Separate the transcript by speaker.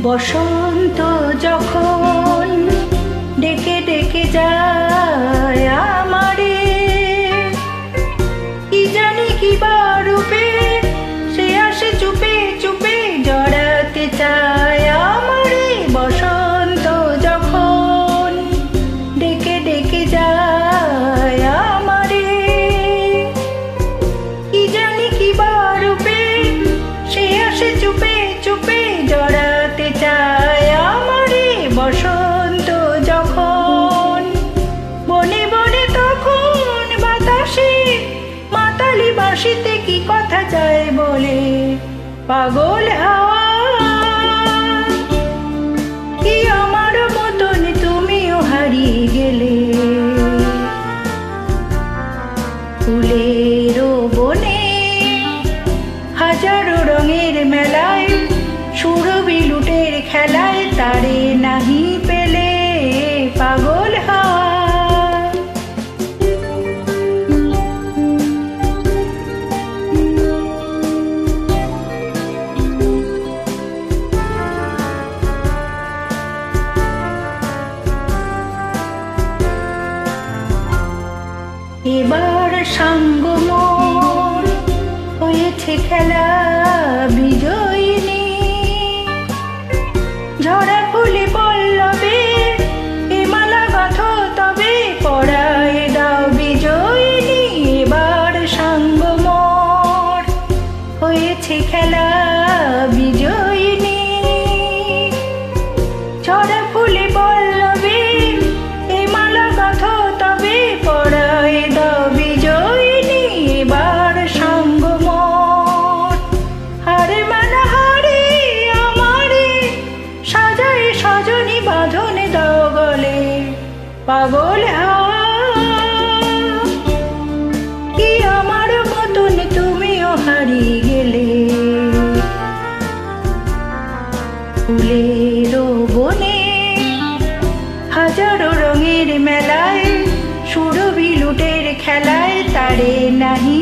Speaker 1: বসন্ত যখন ডেকে ডেকে যায় আমারে, কি জানি কি বা রূপে সে আসে চুপে চুপে জড়াতে চায় আমারে। বসন্ত যখন ডেকে ডেকে যায় আমারে, কি জানি কি বা রূপে সে আসে চুপে চুপে জড়াতে চায় আমারে। বসন্ত যখন বনে বনে তখন বাতাসে মাতালি বাঁশিতে কি কথা যায় বলে পাগল হাওয়া। কি আমার মতন তুমিও হারিয়ে গেলে ফুলের বনে, হাজারো রঙের মেলায় সুরভি লুটের খেলায় তারে নাহি পেলে পাগল হাওয়া। এবার সাঙ্গ মোর হয়েছে খেলা বিজয়িনী, ঝরা ফুলে পল্লবে এ মালা গাঁথো তবে পরায় দাও বিজয়িনী। এবার সাঙ্গ মোর হয়েছে খেলা বিজয়িনী, ঝরা ফুলে পল্লবে এ মালা গাঁথো তবে পরায় দাও বিজয়িনী। এবার সাঙ্গ মোর হারে মানা হারে আমারে সাজায় সজনী বাঁধনে দাও গলে পাগল হাওয়া। কি আমার মতন তুমিও হারিয়ে গেলে ফুলের বনে, হাজারো রঙের মেলায় সুরভি লুটের খেলায় তারে নাহি